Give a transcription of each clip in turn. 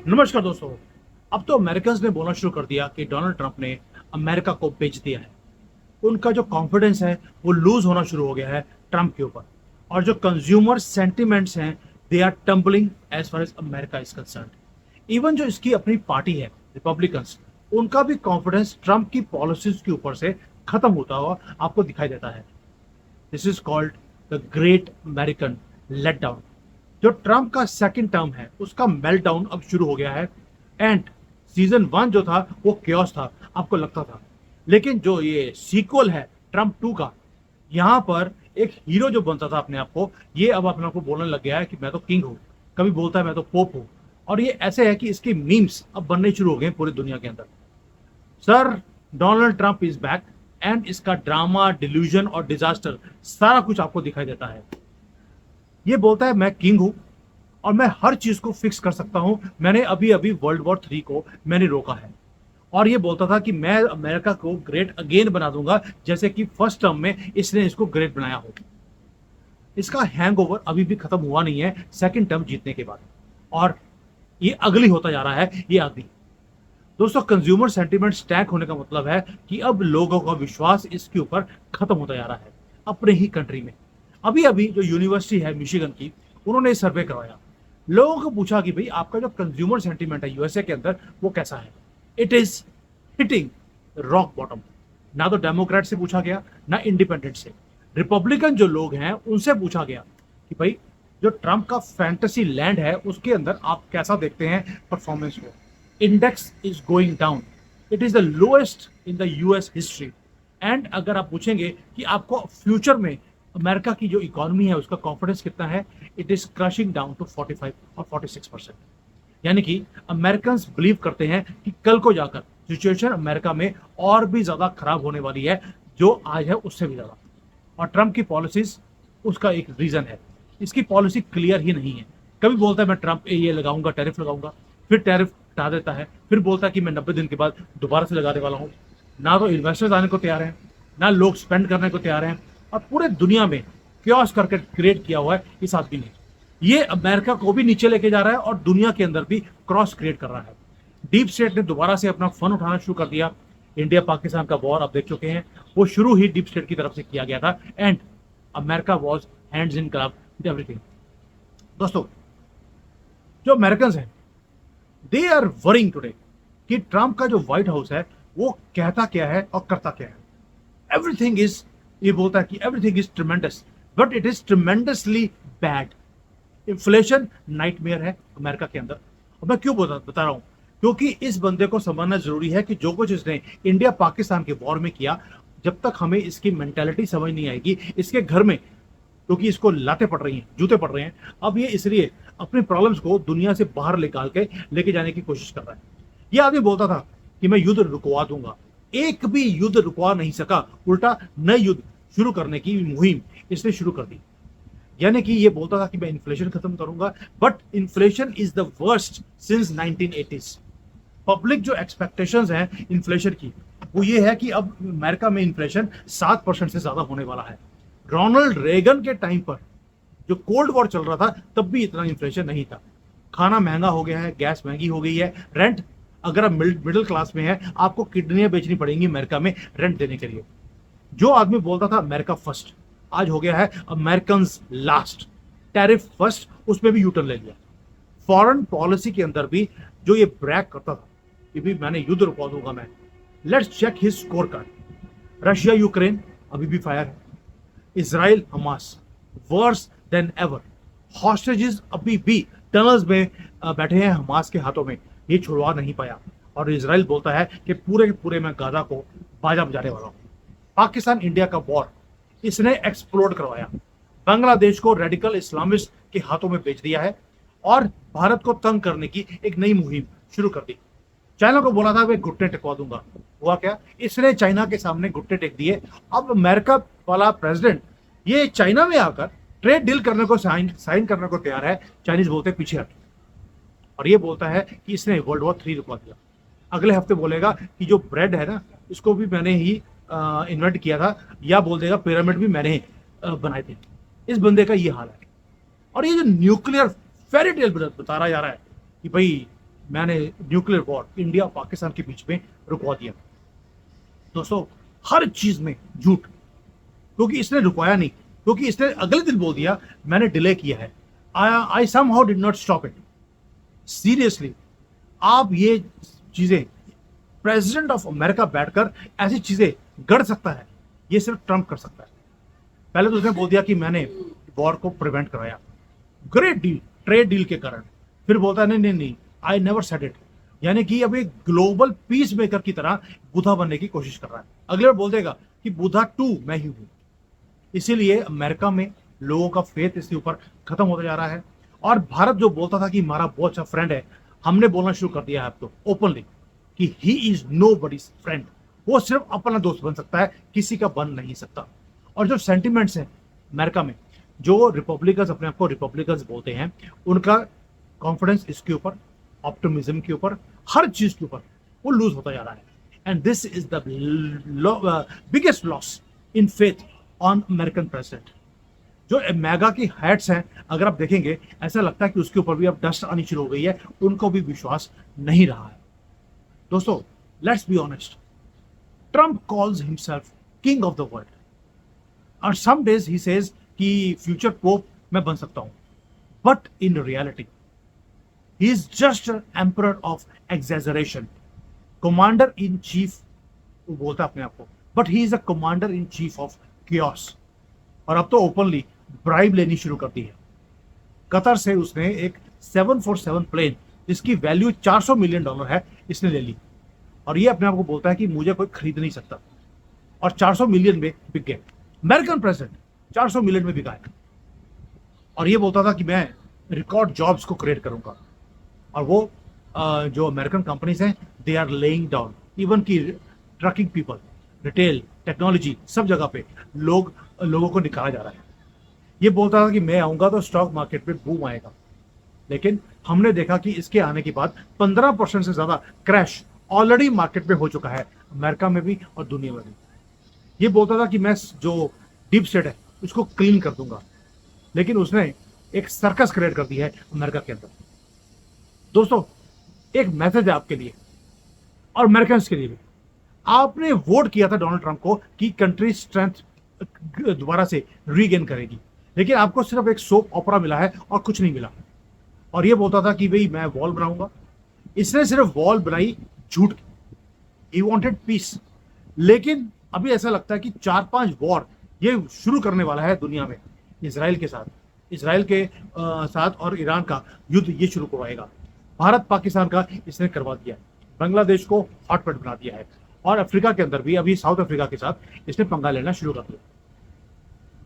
नमस्कार दोस्तों। अब तो अमेरिकन ने बोलना शुरू कर दिया कि डोनाल्ड ट्रंप ने अमेरिका को बेच दिया है। उनका जो कॉन्फिडेंस है वो लूज होना शुरू हो गया है ट्रंप के ऊपर। और जो कंज्यूमर सेंटिमेंट्स हैं they are tumbling as far as America is concern. Even जो इसकी अपनी पार्टी है रिपब्लिकन्स, उनका भी कॉन्फिडेंस ट्रंप की पॉलिसीज के ऊपर से खत्म होता हुआ आपको दिखाई देता है। This is called the great American let down. जो ट्रंप का सेकंड टर्म है उसका मेल्ट डाउन अब शुरू हो गया है। एंड सीजन 1 जो था वो क्योस था, आपको लगता था। लेकिन जो ये सीक्वल है ट्रंप 2 का, यहां पर एक हीरो जो बनता था अपने आप को, ये अब अपने आप को बोलने लग गया है कि मैं तो किंग हूं। कभी बोलता है मैं तो पोप हूं। और ये ऐसे है कि इसके मीम्स अब बनने शुरू हो गए पूरी दुनिया के अंदर। Sir, Donald Trump is back. And इसका ड्रामा, डिल्यूजन और डिजास्टर सारा कुछ आपको दिखाई देता है। ये बोलता है मैं किंग हूं और मैं हर चीज को फिक्स कर सकता हूं। मैंने अभी अभी वर्ल्ड वॉर 3 को मैंने रोका है। और ये बोलता था कि मैं अमेरिका को ग्रेट अगेन बना दूंगा, जैसे कि फर्स्ट टर्म में इसने इसको ग्रेट बनाया हो। इसका हैंगओवर अभी भी खत्म हुआ नहीं है सेकंड टर्म जीतने के बाद। और ये अगली होता जा रहा है, ये अगली। दोस्तों, कंज्यूमर सेंटीमेंट स्टैक होने का मतलब है कि अब लोगों का विश्वास इसके ऊपर खत्म होता जा रहा है अपने ही कंट्री में। अभी अभी जो यूनिवर्सिटी है मिशिगन की, उन्होंने सर्वे करवाया। लोगों को पूछा कि भाई आपका जो कंज्यूमर सेंटीमेंट है यूएसए के अंदर वो कैसा है। It is hitting rock bottom. ना तो डेमोक्रेट से पूछा गया, ना इंडिपेंडेंट से। रिपब्लिकन जो लोग हैं उनसे पूछा गया कि भाई जो ट्रंप का फैंटेसी लैंड है उसके अंदर आप कैसा देखते हैं परफॉर्मेंस को। Index is going down. It is the lowest in the US history. And अगर आप पूछेंगे कि आपको फ्यूचर में अमेरिका की जो इकोनॉमी है उसका कॉन्फिडेंस कितना है, it is crushing down to 45 और 46%। यानी कि अमेरिकन बिलीव करते हैं कि कल को जाकर सिचुएशन अमेरिका में और भी ज्यादा खराब होने वाली है, जो आज है उससे भी ज्यादा। और ट्रंप की पॉलिसीज उसका एक रीजन है। इसकी पॉलिसी क्लियर ही नहीं है। कभी बोलता है मैं ट्रंप ये लगाऊंगा, टैरिफ लगाऊंगा, फिर टैरिफ हटा देता है, फिर बोलता है कि मैं 90 दिन के बाद दोबारा से लगाने वाला हूं। ना तो इन्वेस्टर्स आने को तैयार हैं, ना लोग स्पेंड करने को तैयार हैं। और पूरे दुनिया में क्योस करके क्रिएट किया हुआ है इस आदमी ने। ये अमेरिका को भी नीचे लेके जा रहा है और दुनिया के अंदर भी क्रॉस क्रिएट कर रहा है। डीप स्टेट ने दोबारा से अपना फन उठाना शुरू कर दिया। इंडिया पाकिस्तान का वॉर आप देख चुके हैं, वो शुरू ही डीप स्टेट की तरफ से किया गया था। And America was hands in club with everything. दोस्तों, जो अमेरिकन हैं दे आर वरिंग टुडे कि ट्रंप का जो व्हाइट हाउस है वो कहता क्या है और करता क्या है। एवरीथिंग इज, ये बोलता है कि everything is tremendous, but it is tremendously bad. Inflation nightmare है अमेरिका के अंदर। और मैं क्यों बता रहा हूं, क्योंकि इस बंदे को समझना जरूरी है कि जो कुछ इसने इंडिया पाकिस्तान के वॉर में किया, जब तक हमें इसकी मेंटालिटी समझ नहीं आएगी इसके घर में, क्योंकि इसको लाते पड़ रही हैं, जूते पड़ रहे हैं। अब ये इसलिए अपनी प्रॉब्लम्स को दुनिया से बाहर निकाल के लेके जाने की कोशिश कर रहा है। ये आदमी बोलता था कि मैं युद्ध रुकवा दूंगा, एक भी युद्ध रुकवा नहीं सका, उल्टा नए युद्ध शुरू करने की मुहिम इसने शुरू कर दी। यानी कि ये बोलता था कि मैं इन्फ्लेशन खत्म करूंगा, but inflation is the worst since 1980s। Public जो एक्सपेक्टेशंस हैं इन्फ्लेशन की, वो ये है कि अब अमेरिका में इन्फ्लेशन 7% से ज्यादा होने वाला है। रोनाल्ड रेगन के टाइम पर जो कोल्ड वॉर चल रहा था तब भी इतना इन्फ्लेशन नहीं था। खाना महंगा हो गया है, गैस महंगी हो गई है, रेंट, अगर आप मिडिल क्लास में है आपको किडनियां बेचनी पड़ेंगी अमेरिका में रेंट देने के लिए। जो आदमी बोलता था अमेरिका फर्स्ट, आज हो गया है अमेरिकन लास्ट। टैरिफ फर्स्ट, उसमें भी यूटर्न ले लिया। फॉरेन पॉलिसी के अंदर भी जो ये ब्रैक करता था कि भी मैंने युद्ध रुकवा दूंगा मैं, let's check his score card. Russia Ukraine अभी भी फायर है। Israel Hamas worse than ever. Hostages अभी भी टनल्स में बैठे हैं हमास के हाथों में, ये छुड़वा नहीं पाया। और इजराइल बोलता है कि पूरे के पूरे मैं गाजा को बाजा बजाने वाला हूं। पाकिस्तान इंडिया का वॉर इसने एक्सप्लोड करवाया, बांग्लादेश को रेडिकल इस्लामिस्ट के हाथों में बेच दिया है और भारत को तंग करने की एक नई मुहिम शुरू कर दी। चाइना को बोला था मैं घुटने टेकवा दूंगा, हुआ क्या, इसने चाइना के सामने घुटने टेक दिए। अब अमेरिका वाला प्रेसिडेंट ये चाइना में आकर ट्रेड डील करने को साइन करने को तैयार है। चाइनीज बोलते हैं पीछे हट। और ये बोलता है कि इसने वर्ल्ड वॉर 3 रुकवा दिया। अगले हफ्ते बोलेगा कि जो ब्रेड है ना इसको भी मैंने ही इन्वेंट किया था, या बोल देगा पिरामिड भी मैंने बनाए थे। इस बंदे का ये हाल है। और ये जो न्यूक्लियर फेरी टेल बता रहा जा रहा है कि भाई मैंने न्यूक्लियर वॉर इंडिया पाकिस्तान के बीच में रुकवा दिया। दोस्तों, हर चीज में झूठ, क्योंकि इसने रुकवाया नहीं, क्योंकि इसने अगले दिन बोल दिया मैंने डिले किया है। I somehow did not stop it. Seriously, आप ये चीजें, प्रेसिडेंट ऑफ अमेरिका बैठकर ऐसी चीजें गढ़ सकता है, ये सिर्फ ट्रंप कर सकता है। पहले तो उसने बोल दिया कि मैंने वॉर को प्रिवेंट कराया, ग्रेट डील, ट्रेड डील के कारण। फिर बोलता है नहीं नहीं नहीं, आई नेवर सेड इट। यानी कि अब एक ग्लोबल पीस मेकर की तरह बुधा बनने की कोशिश कर रहा है। अगले बार बोल देगा कि बुधा 2 मैं ही हूं। इसीलिए अमेरिका में लोगों का फेथ इसके ऊपर खत्म होता जा रहा है। और भारत जो बोलता था कि हमारा बहुत अच्छा फ्रेंड है, हमने बोलना शुरू कर दिया है अब तो ओपनली कि he is nobody's friend. वो सिर्फ अपना दोस्त बन सकता है, किसी का बन नहीं सकता। और जो सेंटिमेंट्स हैं अमेरिका में, जो रिपब्लिकन्स अपने आप को रिपब्लिकन्स बोलते हैं, उनका कॉन्फिडेंस इसके ऊपर, ऑप्टिमिज्म के ऊपर, हर चीज के ऊपर वो लूज होता जा रहा है। And this is the biggest loss in faith on American president. जो मेगा की हैट्स हैं, अगर आप देखेंगे ऐसा लगता है कि उसके ऊपर भी अब डस्ट आनी शुरू हो गई है, उनको भी विश्वास नहीं रहा है। दोस्तों, let's be honest, Trump calls himself king of the world और सम डेज ही सेज कि फ्यूचर पोप मैं बन सकता हूं, but in reality he is just emperor of exaggeration, commander in chief वो बोलता है अपने आप को, but he is a commander in chief of chaos. और अब तो ओपनली ब्राइब लेनी शुरू कर दी है। कतर से उसने एक 747 प्लेन जिसकी वैल्यू $400 मिलियन है, इसने ले ली। और ये अपने आप को बोलता है कि मुझे कोई खरीद नहीं सकता, और 400 मिलियन में बिक गए। अमेरिकन प्रेसिडेंट 400 मिलियन में बिका है। और ये बोलता था कि मैं रिकॉर्ड जॉब्स को क्रिएट करूंगा। और वो जो अमेरिकन कंपनीज हैं, they are laying down, even की ट्रकिंग पीपल, रिटेल, टेक्नोलॉजी, सब जगह पे लोगों को निकाला जा रहा है। ये बोलता था कि मैं आऊंगा तो स्टॉक मार्केट में बूम आएगा, लेकिन हमने देखा कि इसके आने के बाद 15% से ज्यादा क्रैश ऑलरेडी मार्केट में हो चुका है, अमेरिका में भी और दुनिया में भी। ये बोलता था कि मैं जो डीप स्टेट है उसको क्लीन कर दूंगा, लेकिन उसने एक सर्कस क्रिएट कर दी है अमेरिका के अंदर। दोस्तों, एक मैसेज है आपके लिए और अमेरिकन के लिए भी। आपने वोट किया था डोनाल्ड ट्रंप को कि कंट्री स्ट्रेंथ दोबारा से रीगेन करेगी, लेकिन आपको सिर्फ एक सोप ओपरा मिला है और कुछ नहीं मिला। और ये बोलता था कि भाई मैं वॉल बनाऊंगा, इसने सिर्फ वॉल बनाई झूठ की। ही वांटेड पीस, लेकिन अभी ऐसा लगता है कि 4-5 वॉर ये शुरू करने वाला है दुनिया में। इसराइल के साथ और ईरान का युद्ध ये शुरू करवाएगा। भारत पाकिस्तान का इसने करवा दिया है, बांग्लादेश को हॉटपॉट बना दिया है, और अफ्रीका के अंदर भी अभी साउथ अफ्रीका के साथ इसने पंगा लेना शुरू कर दिया।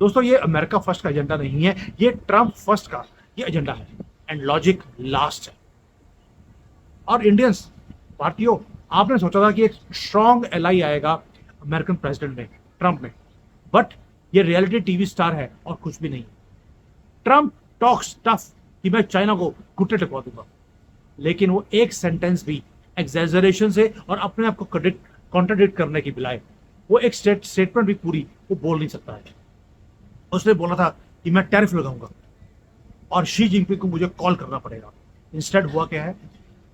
दोस्तों, ये अमेरिका फर्स्ट का एजेंडा नहीं है, ये ट्रंप फर्स्ट का ये एजेंडा है, एंड लॉजिक लास्ट है। और इंडियंस, भारतीयों, आपने सोचा था कि एक स्ट्रॉन्ग एलाई आएगा अमेरिकन प्रेसिडेंट में, ट्रंप में, बट ये रियलिटी टीवी स्टार है और कुछ भी नहीं। ट्रंप टॉक्स टफ कि मैं चाइना को घुटने टेकवा दूंगा, लेकिन वो एक सेंटेंस भी एग्जैजरेशन से और अपने आप को कॉन्ट्राडिक्ट करने की बजाय वो एक स्टेटमेंट भी पूरी वो बोल नहीं सकता है। उसने बोला था कि मैं टैरिफ लगाऊंगा और शी जिनपिंग को मुझे कॉल करना पड़ेगा। इंस्टेड हुआ क्या है,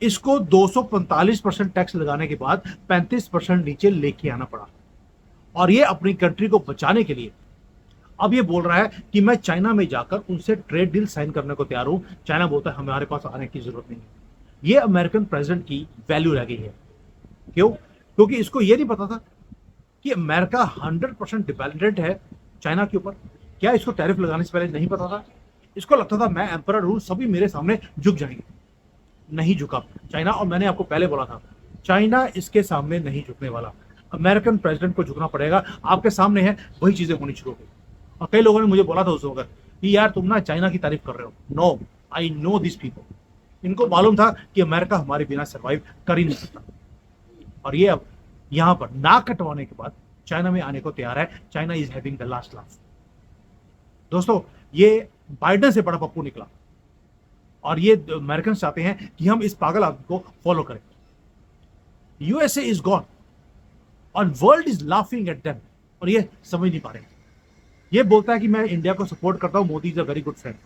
इसको 245% टैक्स लगाने के बाद 35% नीचे लेके आना पड़ा, और ये अपनी कंट्री को बचाने के लिए अब ये बोल रहा है कि मैं चाइना में जाकर उनसे ट्रेड डील साइन करने को तैयार हूं। चाइना बोलता है हमारे पास आने की जरूरत नहीं है। ये अमेरिकन प्रेसिडेंट की वैल्यू रह गई है। क्यों? क्योंकि इसको ये नहीं पता था कि अमेरिका 100% डिपेंडेंट है चाइना के ऊपर। क्या इसको टैरिफ लगाने से पहले नहीं पता था? इसको लगता था मैं एम्परर हूं, सभी मेरे सामने झुक जाएंगे। नहीं झुका चाइना, और मैंने आपको पहले बोला था चाइना इसके सामने नहीं झुकने वाला। अमेरिकन प्रेसिडेंट को झुकना पड़ेगा, आपके सामने है, वही चीजें होनी शुरू हो गई। और कई लोगों ने मुझे बोला था उस वक्त कि यार तुम ना चाइना की तारीफ कर रहे हो। No, I know this people. इनको मालूम था कि अमेरिका हमारे बिना सर्वाइव कर ही नहीं सकता, और ये अब यहां पर नाक कटवाने के बाद चाइना में आने को तैयार है। China is having the last laugh. दोस्तों, ये बाइडेन से बड़ा पप्पू निकला, और ये अमेरिकन चाहते हैं कि हम इस पागल आदमी को फॉलो करें। यूएसए इज गॉन और world is laughing at them, और ये समझ नहीं पा रहे। ये बोलता है कि मैं इंडिया को सपोर्ट करता हूं, Modi is a very good friend,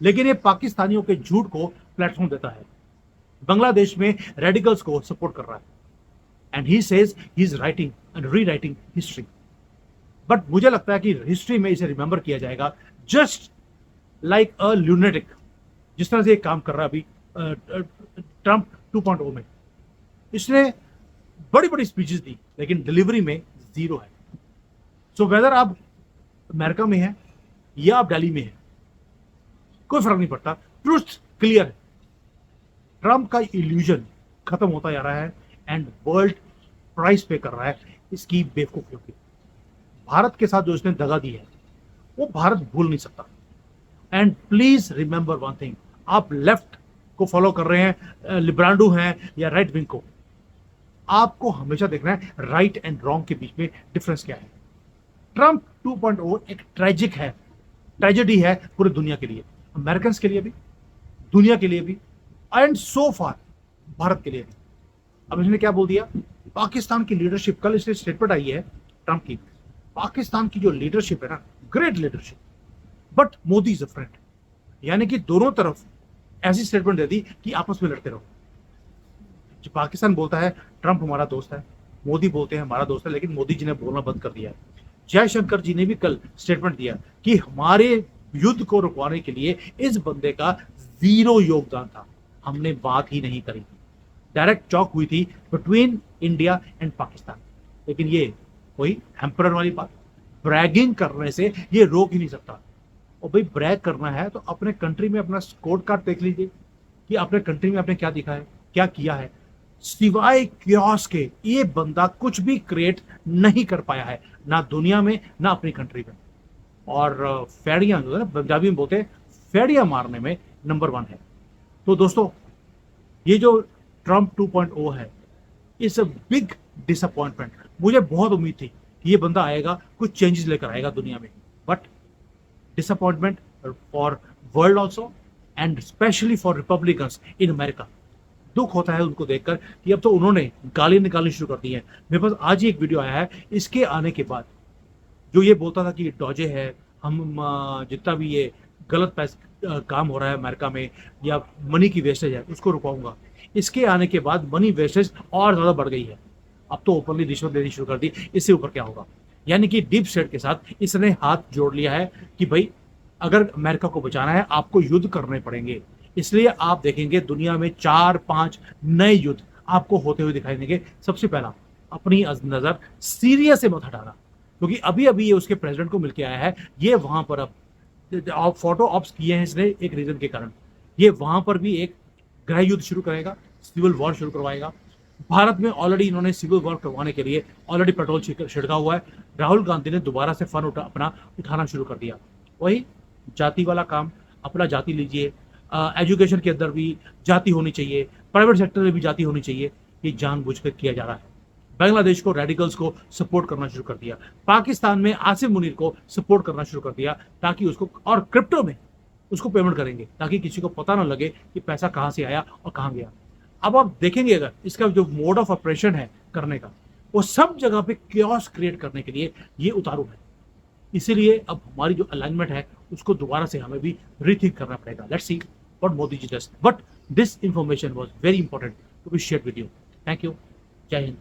लेकिन ये पाकिस्तानियों के झूठ को प्लेटफॉर्म देता है। बांग्लादेश में रेडिकल्स को सपोर्ट कर रहा है, and he says he is writing and rewriting history. But मुझे लगता है कि हिस्ट्री में इसे रिमेंबर किया जाएगा जस्ट लाइक अ ल्यूनेटिक, जिस तरह से ये काम कर रहा है अभी ट्रंप 2.0 में। इसने बड़ी बड़ी स्पीचेस दी लेकिन डिलीवरी में जीरो है। सो वेदर आप अमेरिका में हैं या आप दिल्ली में हैं, कोई फर्क नहीं पड़ता, ट्रूथ क्लियर है। ट्रंप का इल्यूजन खत्म होता जा रहा है एंड वर्ल्ड प्राइस पे कर रहा है इसकी बेवकूफियों की। भारत के साथ जो इसने दगा दी है वो भारत भूल नहीं सकता। And please remember one thing, आप लेफ्ट को फॉलो कर रहे हैं, लिब्रांडो हैं या राइट विंग को, आपको हमेशा देखना है राइट एंड रॉन्ग के बीच में डिफरेंस क्या है। ट्रंप 2.0 एक ट्रेजिक है, ट्रेजेडी है पूरी दुनिया के लिए, अमेरिकन के लिए भी, दुनिया के लिए भी, एंड सो फार भारत के लिए भी। अब इसने क्या बोल दिया, पाकिस्तान की लीडरशिप, कल इसलिए स्टेटमेंट आई है ट्रंप की, पाकिस्तान की जो लीडरशिप है ना, great leadership, but Modi is a friend. यानी कि दोनों तरफ ऐसी स्टेटमेंट दे दी कि आपस में लड़ते रहो। जो पाकिस्तान बोलता है ट्रंप हमारा दोस्त है, मोदी बोलते हैं हमारा दोस्त है, लेकिन मोदी जी ने बोलना बंद कर दिया है। जयशंकर जी ने भी कल स्टेटमेंट दिया कि हमारे युद्ध को रुकवाने के लिए इस बंदे का जीरो योगदान था, हमने बात ही नहीं करी। डायरेक्ट चौक हुई थी बिटवीन इंडिया एंड पाकिस्तान, लेकिन ये कोई हैम्पर वाली बात, ब्रैगिंग करने से ये रोक ही नहीं सकता। और भाई ब्रैग करना है तो अपने कंट्री में अपना स्कोर कार्ड देख लीजिए कि अपने कंट्री में आपने क्या दिखा है, क्या किया है। सिवाय क्योस के ये बंदा कुछ भी क्रिएट नहीं कर पाया है, ना दुनिया में ना अपनी कंट्री में। और फेड़ियां जो है ना, पंजाबी में बोलते हैं, फेड़ियां मारने में नंबर 1 है। तो दोस्तों, ये जो ट्रंप 2.0 है, इट्स अ बिग डिसअपॉइंटमेंट। मुझे बहुत उम्मीद थी कि ये बंदा आएगा, कुछ चेंजेस लेकर आएगा दुनिया में, but disappointment for world also and especially for Republicans in America। दुख होता है उनको देखकर कि अब तो उन्होंने गाली निकालनी शुरू कर दी है। मेरे पास आज ही एक वीडियो आया है इसके आने के बाद, जो ये बोलता था कि ये डॉजे है, हम जितना भी ये गलत काम हो रहा है अमेरिका में या मनी की वेस्टेज है उसको रुकाऊंगा। इसके आने के बाद मनी वेस्टेज और ज्यादा बढ़ गई है। अब तो ओपनली रिश्वत देनी शुरू कर दी, इससे ऊपर क्या होगा। यानी कि डीप स्टेट के साथ इसने हाथ जोड़ लिया है कि भाई अगर अमेरिका को बचाना है आपको युद्ध करने पड़ेंगे। इसलिए आप देखेंगे दुनिया में 4-5 नए युद्ध आपको होते हुए दिखाई देंगे। सबसे पहला, अपनी नजर सीरिया से मत हटाना, क्योंकि अभी अभी ये उसके प्रेसिडेंट को मिलकर आया है। ये वहां पर अब फोटो ऑप्स किए हैं इसने एक रीजन के कारण, ये वहां पर भी एक गृह युद्ध शुरू करेगा, सिविल वॉर शुरू करवाएगा। भारत में ऑलरेडी इन्होंने सिविल वॉर करवाने के लिए ऑलरेडी पेट्रोल छिड़का हुआ है। राहुल गांधी ने दोबारा से फन अपना उठाना शुरू कर दिया। वही जाति वाला काम, अपना जाति लीजिए, एजुकेशन के अंदर भी जाति होनी चाहिए, प्राइवेट सेक्टर में भी जाति होनी चाहिए, ये जानबूझकर किया जा रहा है। बांग्लादेश को रेडिकल्स को सपोर्ट करना शुरू कर दिया, पाकिस्तान में आसिफ मुनीर को सपोर्ट करना शुरू कर दिया, ताकि उसको, और क्रिप्टो में उसको पेमेंट करेंगे ताकि किसी को पता ना लगे कि पैसा कहां से आया और कहां गया। अब आप देखेंगे अगर इसका जो मोड ऑफ ऑपरेशन है करने का, वो सब जगह पे क्योस क्रिएट करने के लिए ये उतारू है। इसीलिए अब हमारी जो अलाइनमेंट है उसको दोबारा से हमें भी रीथिंक करना पड़ेगा। Let's see what Modi ji does, but this information was very important to be shared with you. Thank you, जय हिंद,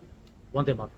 वंदे मातरम।